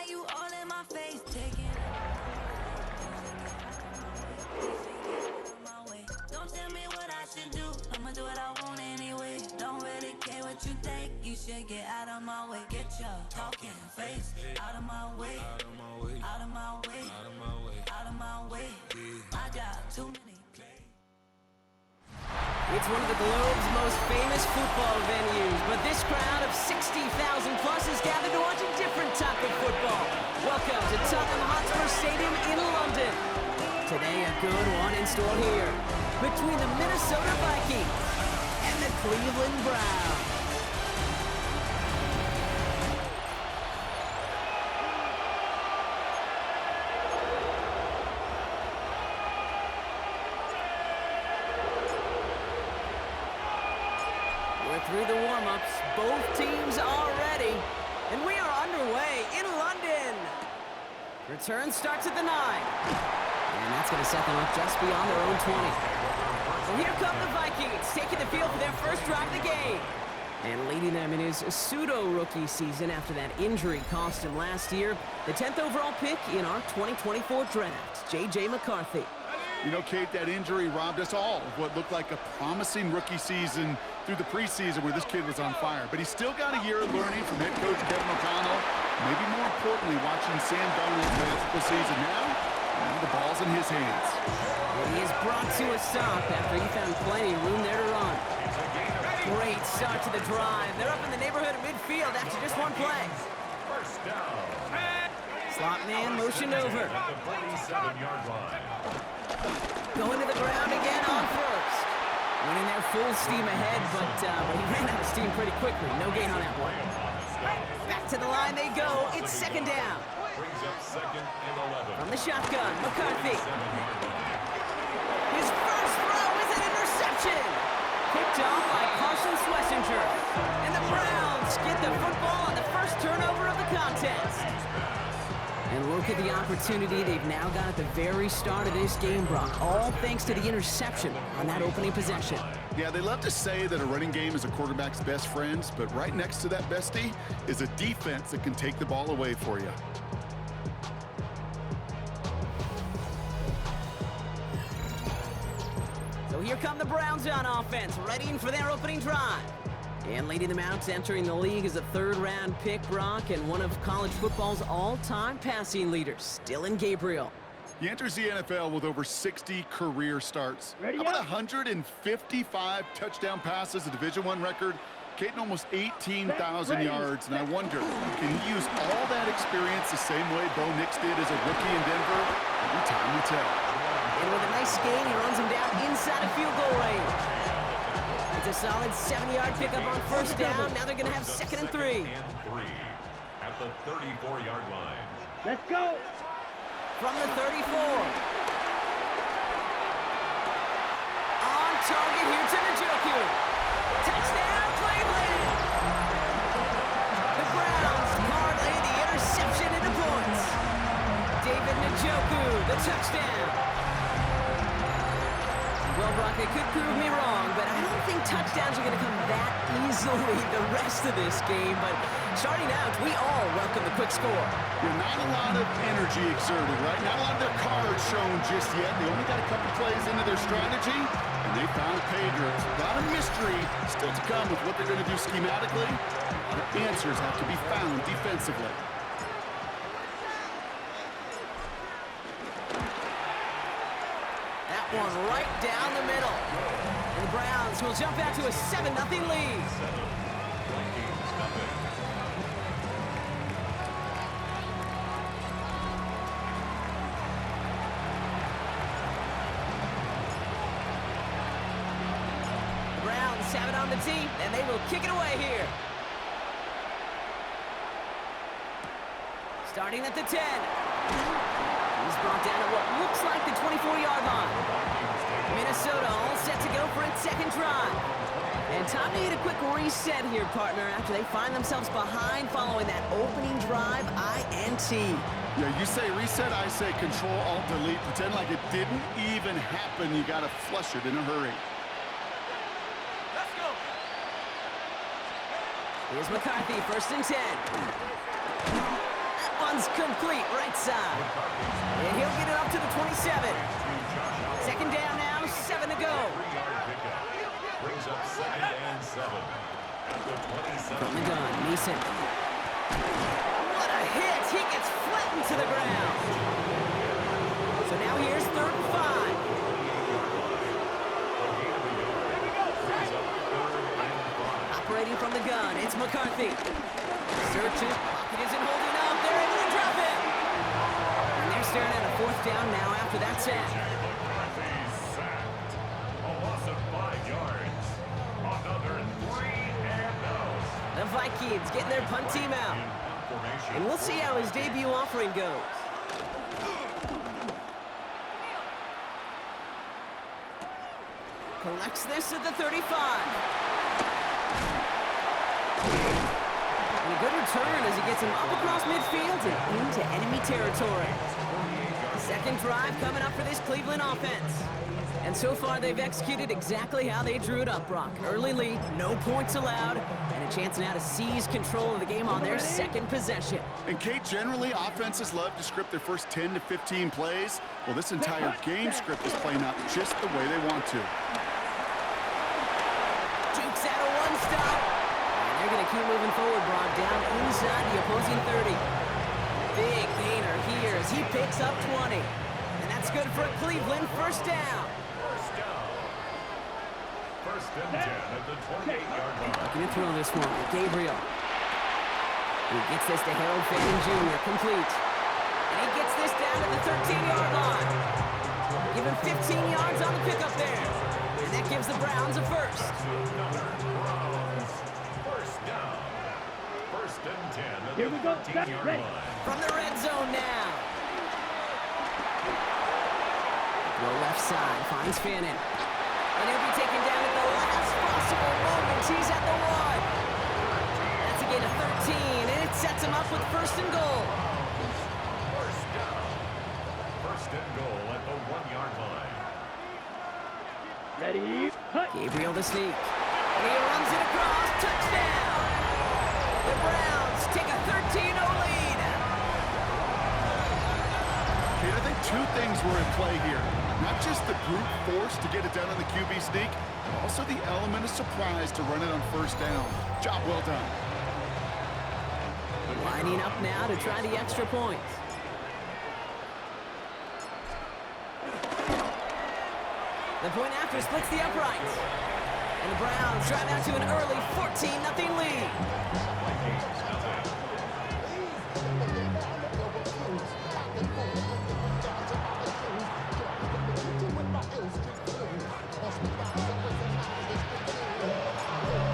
you all in my face, taking my way. Don't tell me what I should do. I'ma do what I want anyway. Don't really care what you think. You should get out of my way. Get your talking face out of my way. Out of my way. Out of my way. Out of my way. Out of my way. I got too many. It's one of the globe's most famous football venues, but this crowd of 60,000 plus is gathered to watch a different type of football. Welcome to Tottenham Hotspur Stadium in London. Today, a good one in store here between the Minnesota Vikings and the Cleveland Browns. Through the warm-ups, both teams are ready, and we are underway in London. Return starts at the 9, and that's going to set them up just beyond their own 20. So here come the Vikings, taking the field for their first drive of the game, and leading them in his pseudo-rookie season after that injury cost him last year. The 10th overall pick in our 2024 draft, J.J. McCarthy. You know, Kate, that injury robbed us all of what looked like a promising rookie season through the preseason where this kid was on fire. But he's still got a year of learning from head coach Kevin O'Connell. Maybe more importantly, watching Sam Darnold's magical season now the ball's in his hands. He is brought to a stop after he found plenty of room there to run. Great start to the drive. They're up in the neighborhood of midfield after just one play. First down. Slot man motioned over. Going to the ground again on first. Winning there full steam ahead, but he ran out of steam pretty quickly. No gain on that one. Back to the line they go. It's second down. From the shotgun, McCarthy. His first throw is an interception. Picked off by Carson Schlesinger. And the Browns get the football on the first turnover of the contest. And look at the opportunity they've now got at the very start of this game, Brock. All thanks to the interception on that opening possession. Yeah, they love to say that a running game is a quarterback's best friends, but right next to that bestie is a defense that can take the ball away for you. So here come the Browns on offense, readying for their opening drive. And leading them out, entering the league as a third-round pick, Brock, and one of college football's all-time passing leaders, Dylan Gabriel. He enters the NFL with over 60 career starts. How about 155 touchdown passes, a Division I record, Caden almost 18,000 yards, and I wonder, can he use all that experience the same way Bo Nix did as a rookie in Denver? Only time will tell. And with a nice gain, he runs him down inside of field goal range. It's a solid 70-yard pickup on first down. Now they're going to have 2nd and 3. At the 34-yard line. Let's go. From the 34. On target here to Njoku. Touchdown, Cleveland. The Browns parlay the interception into points. David Njoku, the touchdown. Well, Brock, they could prove me wrong, but I don't think touchdowns are going to come that easily the rest of this game. But starting out, we all welcome the quick score. Yeah, not a lot of energy exerted, right? Not a lot of their cards shown just yet. They only got a couple plays into their strategy, and they found pay dirt. A lot of mystery still to come with what they're going to do schematically. A lot of answers have to be found defensively. One right down the middle. And the Browns will jump out to a 7-0 lead. The Browns have it on the tee, and they will kick it away here. Starting at the 10. He's brought down at what looks like the 24-yard line. Minnesota all set to go for its second drive. And time to hit a quick reset here, partner, after they find themselves behind following that opening drive INT. Yeah, you say reset, I say Control-Alt-Delete. Pretend like it didn't even happen. You got to flush it in a hurry. Let's go. Here's McCarthy, 1st and 10. That Runs complete, right side. And he'll get it up to the 27. Second down now, 7 to go. 3-yard pickup. Brings up 2nd and 7. At the 27. From the gun, Neeson. What a hit! He gets flattened to the ground. So now here's 3rd and 5. Operating from the gun, it's McCarthy. Searching, pocket isn't holding up. They're able to drop it. And they're staring at a 4th down now after that sack. A loss of 5 yards. Another 3 and out. The Vikings getting their punt team out. And we'll see how his debut offering goes. Collects this at the 35. And a good return as he gets him up across midfield and into enemy territory. Second drive coming up for this Cleveland offense. And so far, they've executed exactly how they drew it up, Brock. Early lead, no points allowed, and a chance now to seize control of the game on their second possession. And Kate, generally, offenses love to script their first 10 to 15 plays. Well, this entire game script is playing out just the way they want to. Jukes out a one-stop. And they're going to keep moving forward, Brock, down inside the opposing 30. Big gainer here as he picks up 20. And that's good for Cleveland. First down. First and 10 at the 28-yard line. Looking to throw this one. Gabriel. He gets this to Harold Fanning Jr. Complete. And he gets this down to the 13-yard line. Give him 15 yards on the pickup there. And that gives the Browns a first. Browns. First down. First and 10 at the 13-yard line. From the red zone now. Throw left side. Finds Fanning. And he'll be taken down at the last possible moment. He's at the 1. That's a gain of 13, and it sets him up with first and goal. First down. First and goal at the 1-yard line. Ready? Gabriel the sneak. And he runs it across. Touchdown! The Browns take a 13-0 lead. Kate, I think 2 things were in play here. Not just the brute force to get it down on the QB sneak, but also the element of surprise to run it on first down. Job well done. Lining up now to try the extra point. The point after splits the uprights. And the Browns drive out to an early 14-0 lead.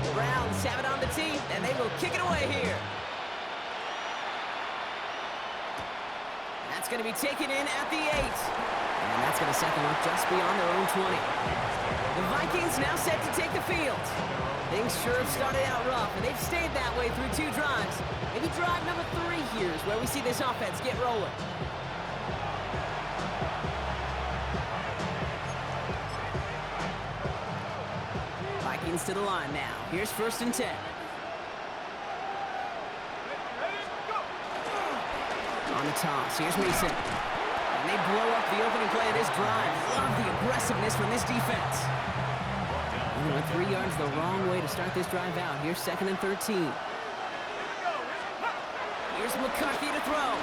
The Browns have it on the tee, and they will kick it away here. That's going to be taken in at the 8. And that's going to set them up just beyond their own 20. The Vikings now set to take the field. Things sure have started out rough, and they've stayed that way through 2 drives. Maybe drive number 3 here is where we see this offense get rolling. Vikings to the line now. Here's first and 10. On the toss, here's Mason. And they blow up the opening play of this drive. Love the aggressiveness from this defense. Only went 3 yards the wrong way to start this drive out. Here's second and 13. Here's McCarthy to throw.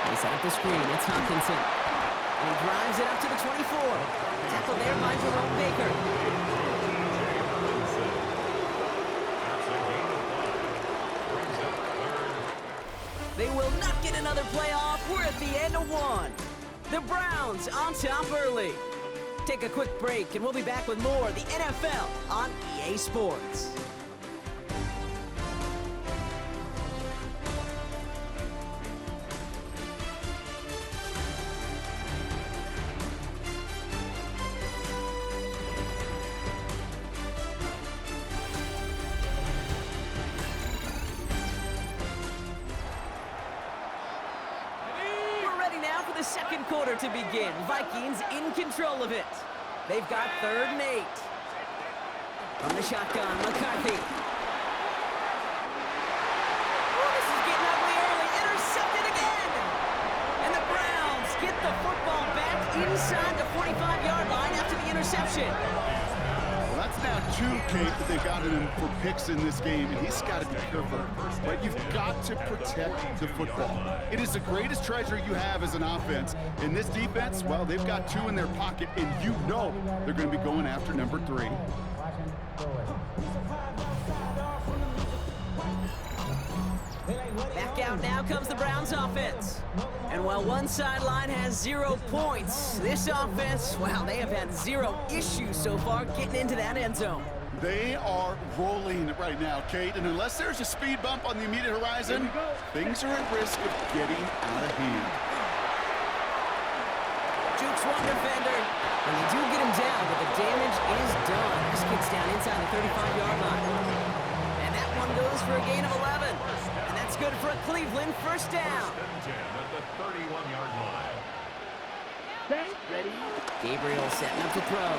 They set up the screen. It's Hopkinson. And he drives it up to the 24. Tackled there by Jerome Baker. They will not get another playoff. We're at the end of 1. The Browns on top early. Take a quick break, and we'll be back with more of the NFL on EA Sports. The second quarter to begin. Vikings in control of it. They've got 3rd and 8. From the shotgun, McCarthy. Oh, this is getting ugly early. Intercepted inside the 45-yard line after the interception. Well, that's now 2, Kate, that they've got him for picks in this game, and he's got to be careful. Right? You've got to protect the football. It is the greatest treasure you have as an offense. In this defense, well, they've got 2 in their pocket, and you know they're going to be going after number 3. Back out now comes the Browns offense. And while one sideline has 0 points, this offense, wow, they have had 0 issues so far getting into that end zone. They are rolling right now, Kate, and unless there's a speed bump on the immediate horizon, things are at risk of getting out of hand. Jukes one defender, and they do get him down, but the damage is done. This kid's down inside the 35-yard line. And that one goes for a gain of 11. And that's good for a Cleveland first down. First and 10 at the 31-yard line. Ready? Gabriel setting up to throw.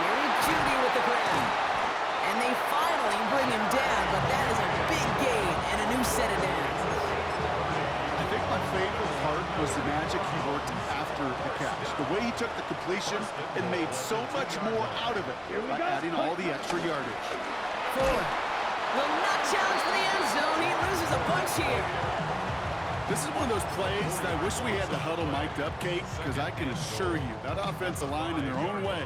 Jerry Jeudy with the grab. And they finally bring him down, but that is a big gain and a new set of downs. I think my favorite part was the magic he worked after the catch. The way he took the completion and made so much more out of it by adding all the extra yardage. Ford will not challenge for the end zone. He loses a bunch here. This is one of those plays that I wish we had the huddle mic'd up, Kate, because I can assure you that offensive line in their own way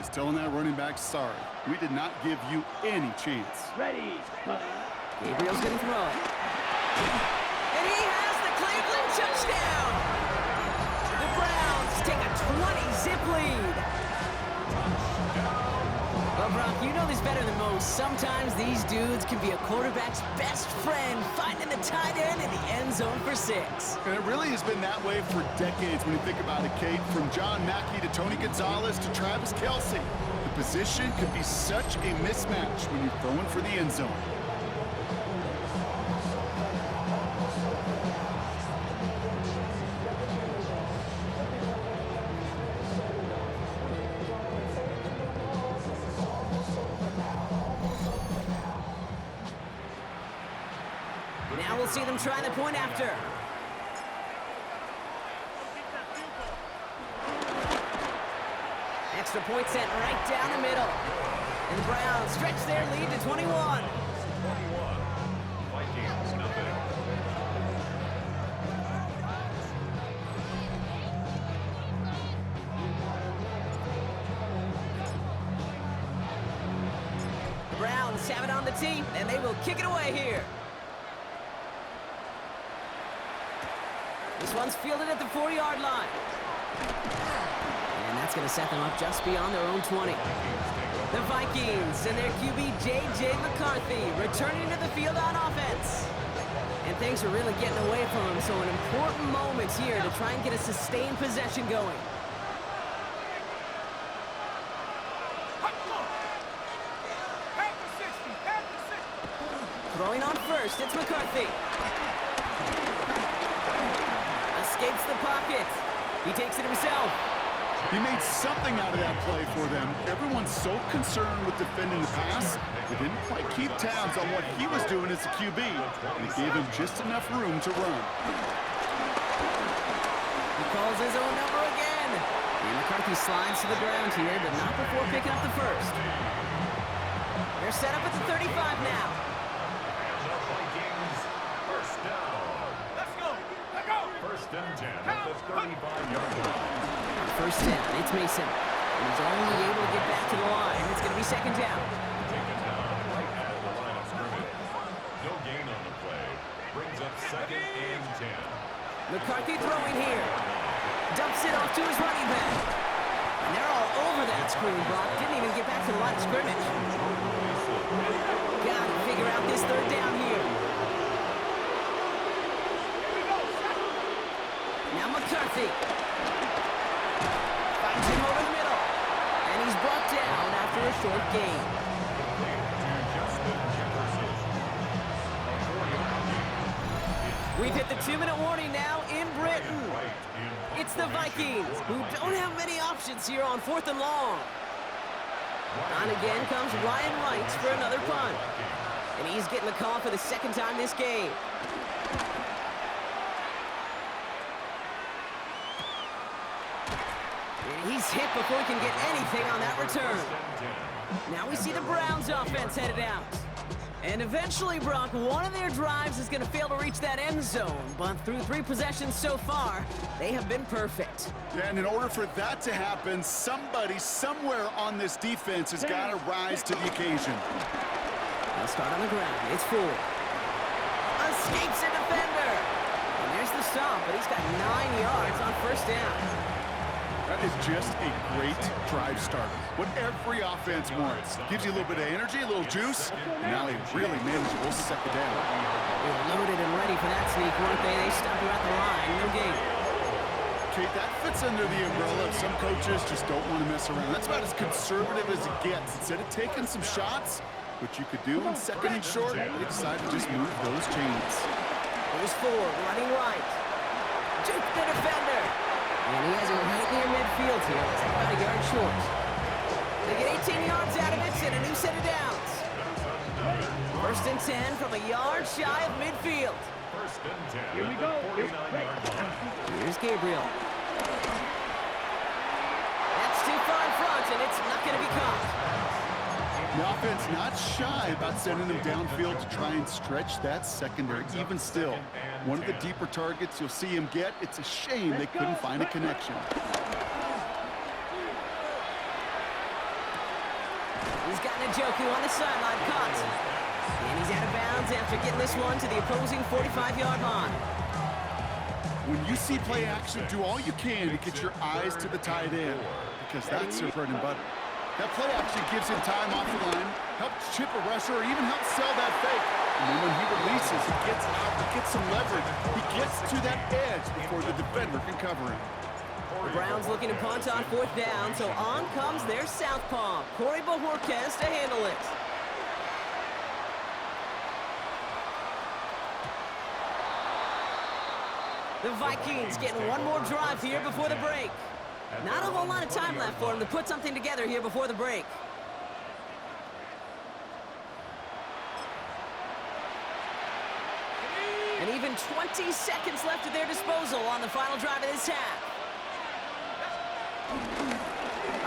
is telling that running back, sorry, we did not give you any chance. Ready. Gabriel's going to throw it. And he has the Cleveland touchdown. The Browns take a 20-zip lead. Well, Brock, you know this better than most. Sometimes these dudes can be a quarterback's best friend, finding the tight end in the end zone for 6. And it really has been that way for decades when you think about it, Kate. From John Mackey to Tony Gonzalez to Travis Kelce. The position could be such a mismatch when you're throwing for the end zone. Now we'll see them try the point after. Extra point sent right down the middle. And the Browns stretch their lead to 21. 21. Vikings, nothing. The Browns have it on the tee, and they will kick it away here. This one's fielded at the 4-yard line. And that's going to set them up just beyond their own 20. The Vikings and their QB J.J. McCarthy returning to the field on offense. And things are really getting away from him, so an important moment here to try and get a sustained possession going. Throwing on first, it's McCarthy. Escapes the pocket. He takes it himself. He made something out of that play for them. Everyone's so concerned with defending the pass, they didn't quite keep tabs on what he was doing as a QB. And it gave him just enough room to run. He calls his own number again. And McCarthy slides to the ground here, but not before picking up the first. They're set up at the 35 now. And the Vikings, first down. Let's go. First and 10 at the 35-yard line. First down, it's Mason. And he's only able to get back to the line. It's going to be second down. Taken down right at the line of scrimmage. No gain on the play. Brings up second and 10. McCarthy throwing here. Dumps it off to his running back. And they're all over that screen, Brock. Didn't even get back to the line of scrimmage. Got to figure out this third down here. Now McCarthy. Finds him over the middle. And he's brought down after a short gain. We've hit the 2-minute warning now in Britain. It's the Vikings, who don't have many options here on 4th and long. On again comes Ryan Wright for another punt. And he's getting the call for the second time this game. He's hit before he can get anything on that return. Now we see the Browns offense headed out. And eventually, Brock, one of their drives is going to fail to reach that end zone. But through 3 possessions so far, they have been perfect. Yeah, and in order for that to happen, somebody somewhere on this defense has got to rise to the occasion. They'll start on the ground. It's Ford. Escapes a defender. And there's the stop, but he's got 9 yards on first down. That is just a great drive start. What every offense wants. Gives you a little bit of energy, a little juice, and now a really manageable second down. They were loaded and ready for that sneak, weren't they? They stopped her at the line. No gain. Kate, that fits under the umbrella of some coaches just don't want to mess around. That's about as conservative as it gets. Instead of taking some shots, which you could do in second and short, they decide to just move those chains. Here's Ford running right. Juke the defender. And he has it right near midfield here. It's about a yard short. They get 18 yards out of it and a new set of downs. First and 10 from a yard shy of midfield. First and 10. Here we go. 49-yard line. Here's Gabriel. That's too far in front, and it's not going to be caught. The offense not shy about sending them downfield to try and stretch that secondary. Even still, one of the deeper targets you'll see him get. It's a shame they couldn't find a connection. He's got Njoku on the sideline, caught. And he's out of bounds after getting this one to the opposing 45-yard line. When you see play action, do all you can to get your eyes to the tight end, because that's your bread and butter. That play actually gives him time off the line, helps chip a rusher, or even helps sell that fake. And then when he releases, he gets out, he gets some leverage. He gets to that edge before the defender can cover him. The Browns looking to punt on 4th down, so on comes their southpaw, Corey Bojorquez, to handle it. The Vikings getting one more drive here before the break. Not a whole lot of time left for him to put something together here before the break. And even 20 seconds left at their disposal on the final drive of this half.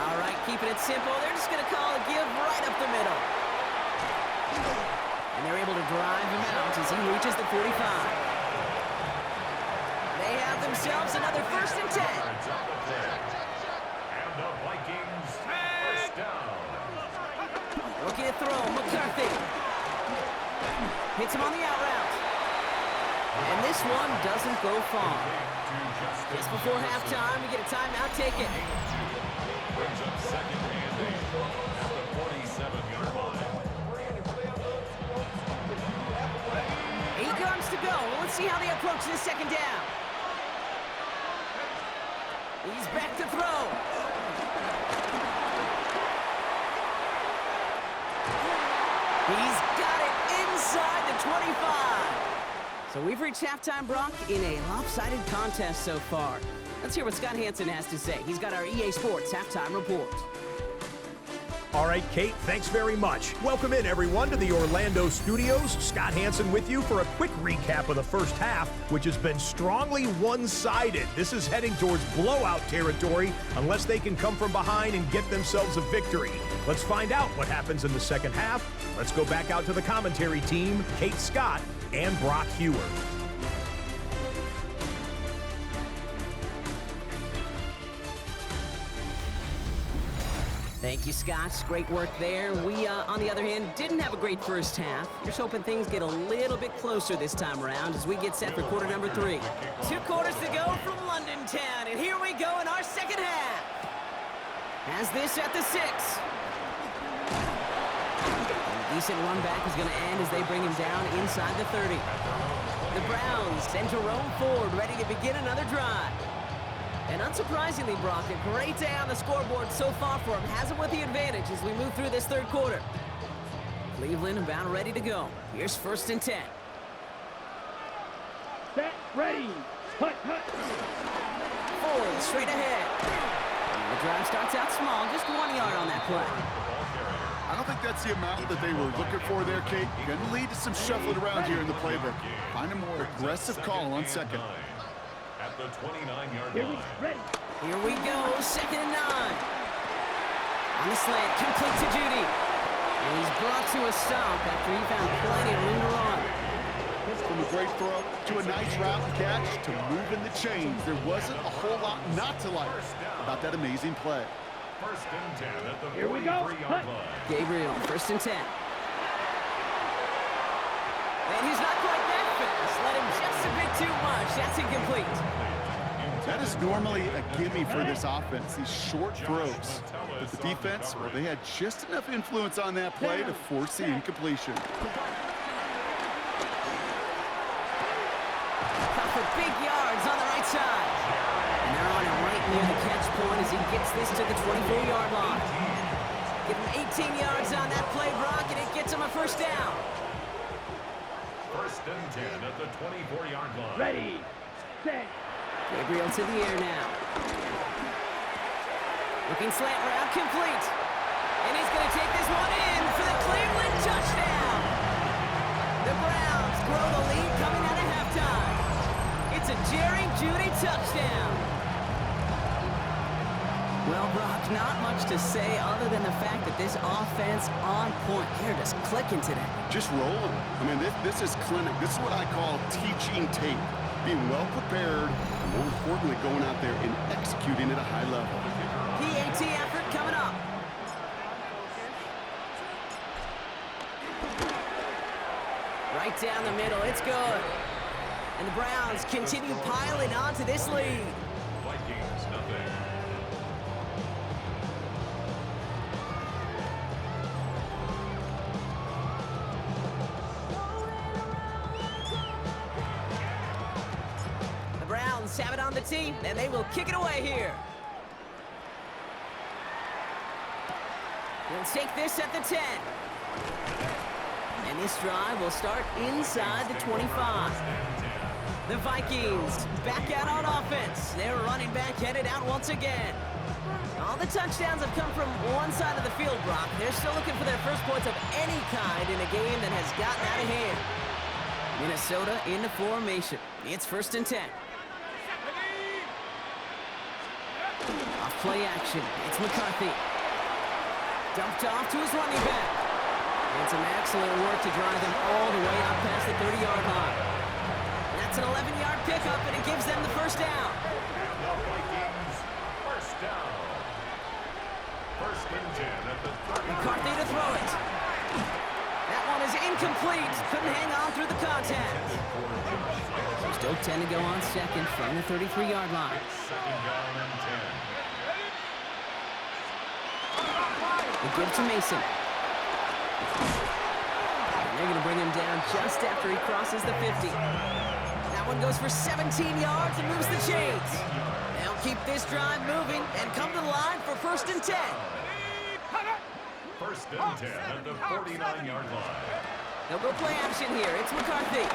All right, keeping it simple. They're just going to call a give right up the middle. And they're able to drive him out as he reaches the 45. They have themselves another 1st and 10. And the Vikings first down. Looking to throw, McCarthy. Hits him on the out route. And this one doesn't go far. Just before halftime, we get a timeout taken. Brings up second and 8 at the 47-yard line. 8 yards to go. Well, let's see how they approach this second down. He's back to throw. He's got it inside the 25. So we've reached halftime, Brock, in a lopsided contest so far. Let's hear what Scott Hansen has to say. He's got our EA Sports halftime report. All right, Kate, thanks very much. Welcome in, everyone, to the Orlando studios. Scott Hansen with you for a quick recap of the first half, which has been strongly one-sided. This is heading towards blowout territory unless they can come from behind and get themselves a victory. Let's find out what happens in the second half. Let's go back out to the commentary team, Kate Scott and Brock Hewer. Thank you, Scott. Great work there. We, on the other hand, didn't have a great first half. Just hoping things get a little bit closer this time around as we get set for quarter number 3. 2 quarters to go from London Town, and here we go in our second half. Has this at the 6. A decent run back is going to end as they bring him down inside the 30. The Browns send Jerome Ford ready to begin another drive. And unsurprisingly, Brock, a great day on the scoreboard so far for him. Has him with the advantage as we move through this third quarter. Cleveland about ready to go. Here's 1st and 10. Set, ready, hut, hut. Ford straight ahead. And the drive starts out small, just 1 yard on that play. I don't think that's the amount that they were looking for there, Kate. Going to lead to some shuffling around here in the playbook. Find a more aggressive call on second. At the 29-yard Here we line. ready. Here we go, 2nd and 9. On the slant, complete to Judy. And he's brought to a stop after he found plenty of room to run. From a great throw to a nice route and catch to moving the chains. There wasn't a whole lot not to like about that amazing play. 1st and 10 at the Here we go. 43-yard line. Gabriel, 1st and 10. And he's not quite that fast. Let him just a bit too much. That's incomplete. That is normally a gimme for this offense, these short throws. But the defense, well, they had just enough influence on that play to force the incompletion. Caught for big yards on the right side. And they're on him right near the catch point as he gets this to the 24-yard line. Give him 18 yards on that play, Brock, and it gets him a 1st down. 1st and 10 at the 24-yard line. Ready, set. Gabriel to the air now. Looking slant route, complete. And he's going to take this one in for the Cleveland touchdown. The Browns grow the lead coming out of halftime. It's a Jerry Jeudy touchdown. Well, Brock, not much to say other than the fact that this offense on point. They're just clicking today. Just rolling. I mean, this is clinic. This is what I call teaching tape. Being well prepared, and more importantly, going out there and executing at a high level. PAT effort coming up. Right down the middle, it's good. And the Browns continue piling onto this lead. Vikings, nothing. The Browns have it on the tee, and they will kick it away here. They'll take this at the 10. And this drive will start inside the 25. The Vikings back out on offense. Their running back headed out once again. All the touchdowns have come from one side of the field, Brock. They're still looking for their first points of any kind in a game that has gotten out of hand. Minnesota in the formation. It's 1st and 10. Off play action. It's McCarthy. Dumped off to his running back. And some excellent work to drive them all the way out past the 30-yard line. That's an 11-yard pickup, and it gives them the 1st down. The Vikings, 1st down. 1st and 10 at the 30. McCarthy to throw it. That one is incomplete. Couldn't hang on through the contact. So still 10 to go on 2nd from the 33-yard line. 2nd down and 10. They give to Mason. And they're going to bring him down just after he crosses the 50. That one goes for 17 yards and moves the chains. They'll keep this drive moving and come to the line for 1st and 10. 1st and 10 at the 49-yard line. They'll go play action here. It's McCarthy.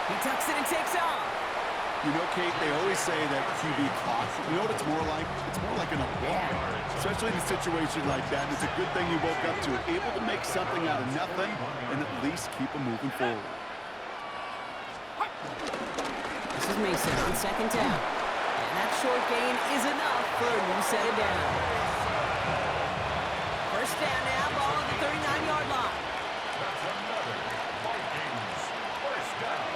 He tucks it and takes off. You know, Kate, they always say that QB clock. You know what it's more like? It's more like an alarm, especially in a situation like that. It's a good thing you woke up to it, able to make something out of nothing and at least keep them moving forward. This is Mason on 2nd down. And that short gain is enough for a new set of down. 1st down now, ball on the 39-yard line. That's another Vikings 1st down.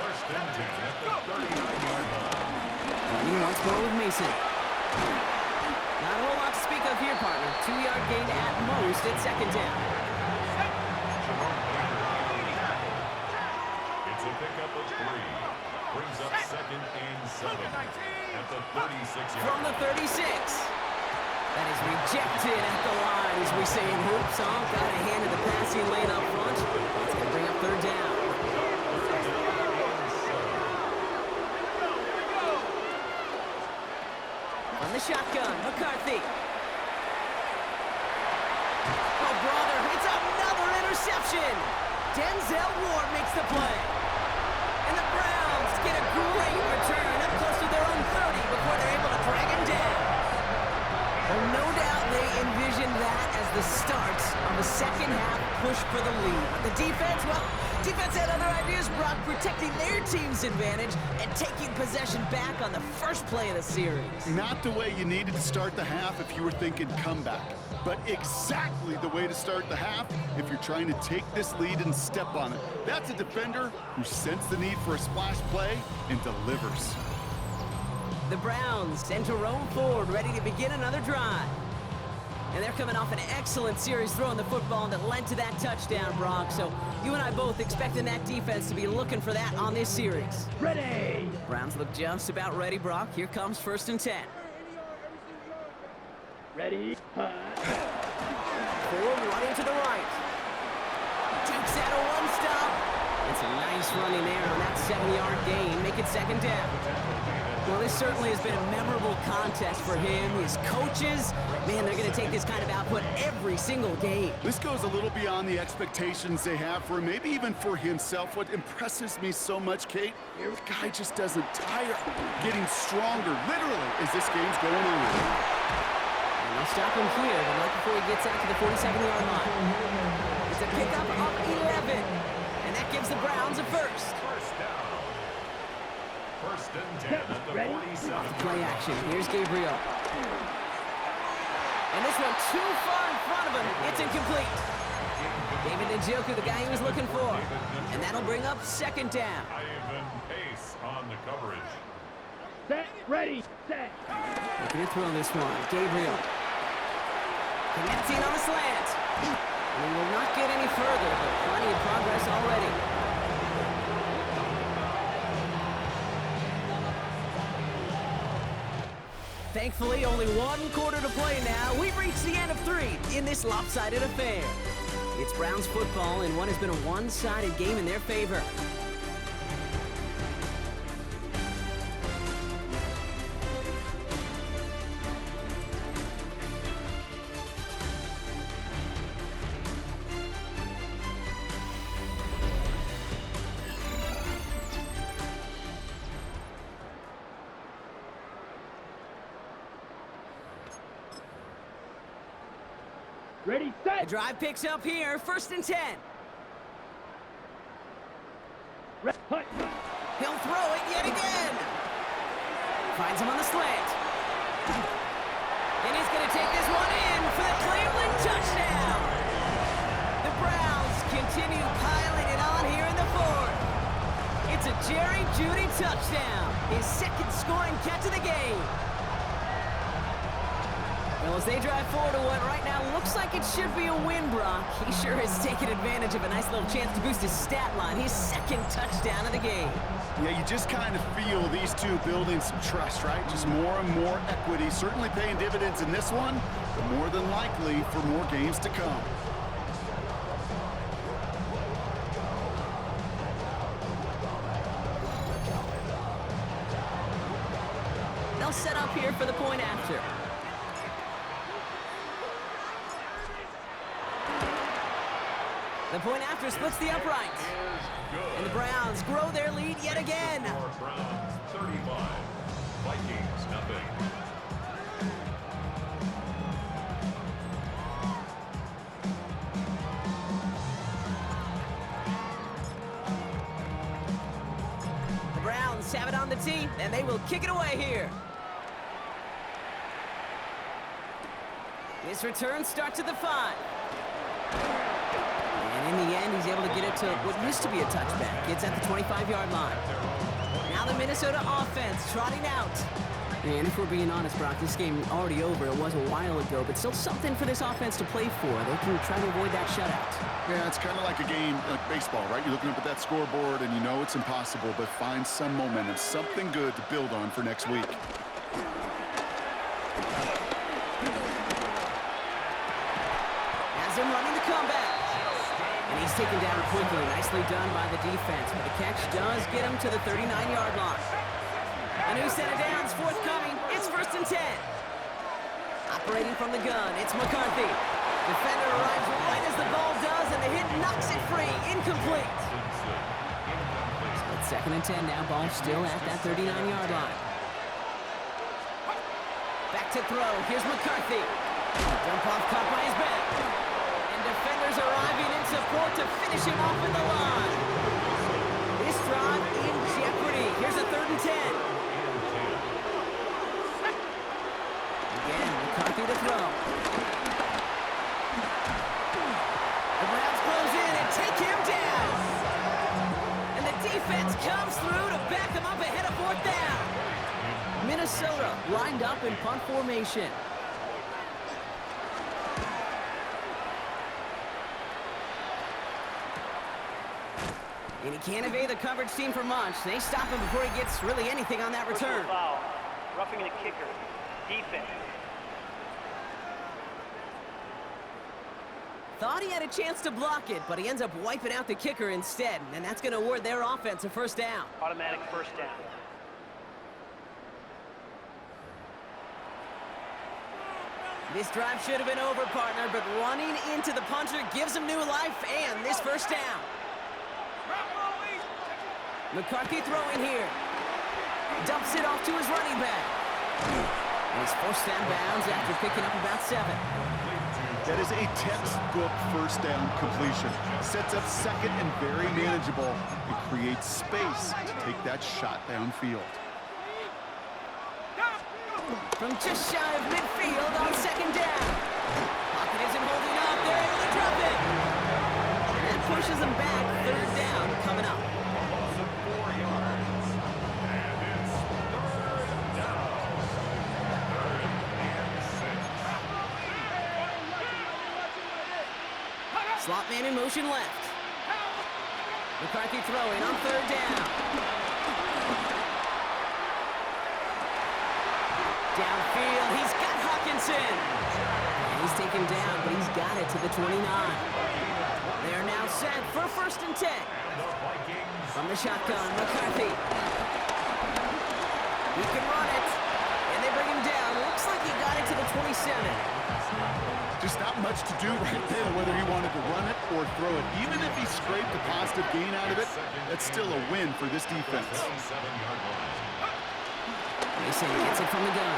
1st and 10 at the 39-yard line. Running once more with Mason. Not a whole lot to speak of here, partner. 2-yard gain at most at 2nd down. It's a pickup of 3. Brings up 2nd and 7 at the 36-yard From the 36. That is rejected at the line, as we say in hoops. Got a hand in the passing lane up front. It's going to bring up 3rd down. On the shotgun, McCarthy. Oh, brother, it's another interception. Denzel Ward makes the play. And the Browns get a great return up close to their own 30 before they're able to drag him down. Well, no doubt they envisioned that as the start of a second-half push for the lead. But the defense, well, defense had other ideas, Brock, protecting their team's advantage and taking possession back on the first play of the series. Not the way you needed to start the half if you were thinking comeback, but exactly the way to start the half if you're trying to take this lead and step on it. That's a defender who sensed the need for a splash play and delivers. The Browns send to roam forward, ready to begin another drive. And they're coming off an excellent series throwing the football that led to that touchdown, Brock. So you and I both expecting that defense to be looking for that on this series. Ready. Browns look just about ready, Brock. Here comes 1st and 10. Ready. Forward, running to the right. Takes out a one-stop. It's a nice running there on that 7-yard gain. Make it 2nd down. Well, this certainly has been a memorable contest for him. His coaches, man, they're going to take this kind of output every single game. This goes a little beyond the expectations they have for him, maybe even for himself. What impresses me so much, Kate, the guy just doesn't tire, getting stronger, literally, as this game's going on. And they'll stop him here, but right before he gets out to the 47-yard line. It's a pickup of 11, and that gives the Browns a first. First down. 1st and 10 at the 47. Play action. Here's Gabriel. And this one too far in front of him. It's incomplete. David Njoku, the guy he was looking for. And that'll bring up 2nd down. Ivan Pace on the coverage. Set. Ready. Set. Looking to throw this one. Gabriel. Connecting on a slant. And he will not get any further, but plenty of progress already. Thankfully, only 1 quarter to play now. We've reached the end of 3 in this lopsided affair. It's Browns football in what has been a one-sided game in their favor. Ready. The Set. drive picks up here, 1st and 10. Hut. He'll throw it yet again. Finds him on the slant. And he's going to take this one in for the Cleveland touchdown. The Browns continue piling it on here in the 4th. It's a Jerry Jeudy touchdown, his 2nd scoring catch of the game. Well, as they drive forward to what right now looks like it should be a win, Brock, he sure has taken advantage of a nice little chance to boost his stat line. His 2nd touchdown of the game. Yeah, you just kind of feel these two building some trust, right? Just more and more equity, certainly paying dividends in this one, but more than likely for more games to come. They'll set up here for the point after. The point after splits the uprights. And the Browns grow their lead yet again. Browns 35, Vikings nothing. The Browns have it on the tee, and they will kick it away here. This return starts at the 5. And in the end, he's able to get it to what used to be a touchback. It's at the 25-yard line. Now the Minnesota offense trotting out. And if we're being honest, Brock, this game already over. It was a while ago, but still something for this offense to play for. They can try to avoid that shutout. Yeah, it's kind of like a game like baseball, right? You're looking up at that scoreboard, and you know it's impossible, but find some momentum, something good to build on for next week. As they're running the comeback. And he's taken down quickly. Nicely done by the defense. But the catch does get him to the 39-yard line. A new set of downs forthcoming. It's 1st and 10. Operating from the gun, it's McCarthy. Defender arrives right as the ball does, and the hit knocks it free. Incomplete. It's 2nd and 10 now. Ball still at that 39-yard line. Back to throw. Here's McCarthy. Dump off caught by his back. And defenders arriving in support to finish him off at the line. This drive in jeopardy. Here's a 3rd and 10. Again, McCarthy to throw. The Browns close in and take him down. And the defense comes through to back them up ahead of 4th down. Minnesota lined up in punt formation. And he can't evade the coverage team for much. They stop him before he gets really anything on that return. Foul. Roughing the kicker. Defense. Thought he had a chance to block it, but he ends up wiping out the kicker instead. And that's going to award their offense a 1st down. Automatic 1st down. This drive should have been over, partner, but running into the punter gives him new life and this 1st down. McCarthy throwing here. Dumps it off to his running back. And he's forced down bounds after picking up about 7. That is a textbook 1st down completion. Sets up 2nd and very manageable. It creates space to take that shot downfield. From just shy of midfield on 2nd down. Pocket isn't holding up. They're able to drop it. And that pushes them back. 3rd down coming up. Slot man in motion left. McCarthy throwing on 3rd down. Downfield, he's got Hawkinson. And he's taken down, but he's got it to the 29. They're now set for 1st and 10. From the shotgun, McCarthy. He can run it. And they bring him down. Looks like he got it to the 27. Just not much to do right there, whether he wanted to run it or throw it. Even if he scraped a positive gain out of it, that's still a win for this defense. Mason gets it from the gun.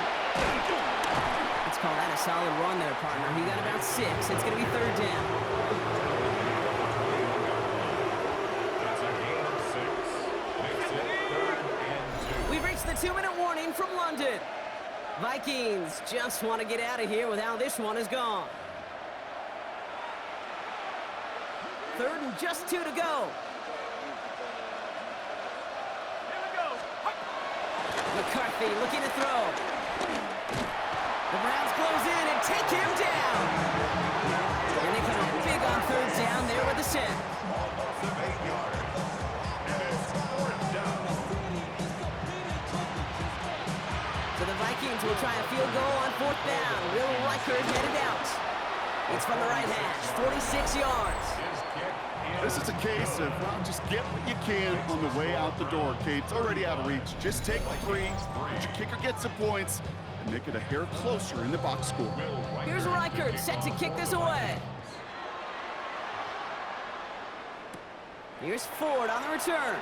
Let's call that a solid run there, partner. He got about 6. It's going to be 3rd down. That's a gain of 6. Makes it 3rd and 2. We've reached the 2-minute warning from London. Vikings just want to get out of here with how this one is gone. 3rd and just 2 to go. McCarthy looking to throw. The Browns close in and take him down. And they come up big on 3rd down there with the sack. Offensive 8 yards. And it's 4th down. So the Vikings will try a field goal on 4th down. Will Reichert headed out. It's from the right hash, 46 yards. This is a case of, well, just get what you can on the way out the door, Kate. It's already out of reach. Just take the 3, let your kicker get some points, and make it a hair closer in the box score. Here's Reichert set to kick this away. Here's Ford on the return.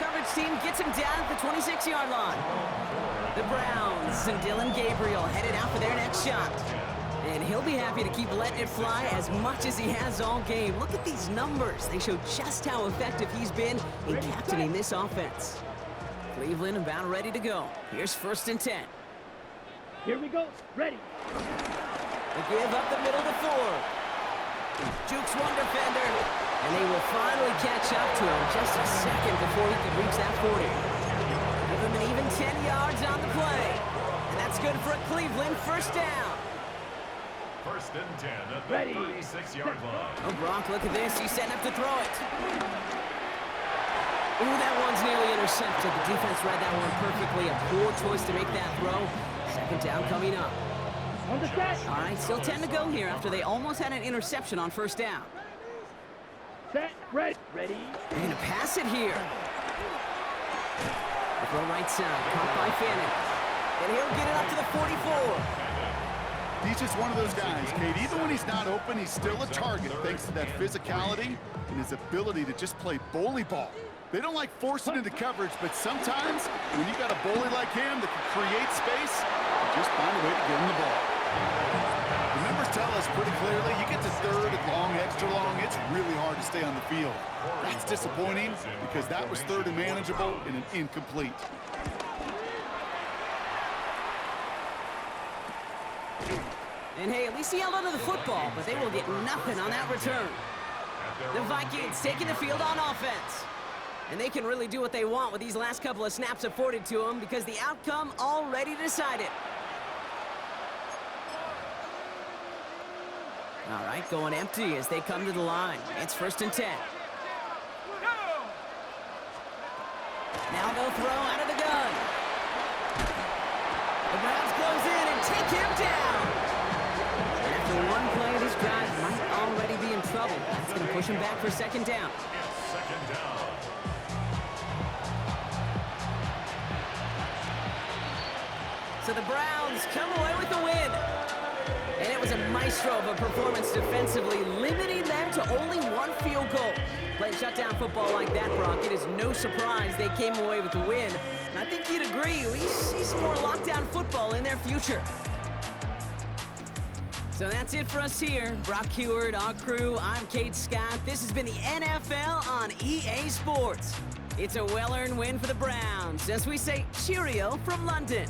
Coverage team gets him down at the 26-yard line. The Browns and Dylan Gabriel headed out for their next shot. And he'll be happy to keep letting it fly as much as he has all game. Look at these numbers. They show just how effective he's been in captaining this offense. Cleveland about ready to go. Here's 1st and 10. Here we go. Ready. They give up the middle to Ford. Jukes one defender, and they will finally catch up to him just a second before he can reach that 40. Give him an even 10 yards on the play. And that's good for a Cleveland 1st down. 1st and 10 at the 36-yard line. Oh, Brock, look at this. He's setting up to throw it. Ooh, that one's nearly intercepted. The defense read that one perfectly. A poor choice to make that throw. 2nd down coming up. On the set. All right, still 10 to go here after they almost had an interception on 1st down. Set. Ready. Ready. They're going to pass it here. The throw right side, caught by Fanning. And he'll get it up to the 44. He's just one of those guys, Kate. Even when he's not open, he's still a target thanks to that physicality and his ability to just play bully ball. They don't like forcing into coverage, but sometimes when you got a bully like him that can create space, Just find a way to get him the ball. The numbers tell us pretty clearly, you get to third and long, extra long, it's really hard to stay on the field. That's disappointing because that was third and manageable and an incomplete. And hey, at least he held onto the football, but they will get nothing on that return. The Vikings taking the field on offense. And they can really do what they want with these last couple of snaps afforded to them because the outcome already decided. All right, going empty as they come to the line. It's 1st and 10. Now they'll throw out of the gun. The Browns close in and take him down. And after one play, this drive might already be in trouble. That's going to push him back for 2nd down. It's 2nd down. So the Browns come away with the win. And it was a maestro of a performance defensively, limiting them to only 1 field goal. Playing shutdown football like that, Brock, it is no surprise they came away with the win. And I think you'd agree, we see some more lockdown football in their future. So that's it for us here. Brock Heward, our crew, I'm Kate Scott. This has been the NFL on EA Sports. It's a well-earned win for the Browns, as we say cheerio from London.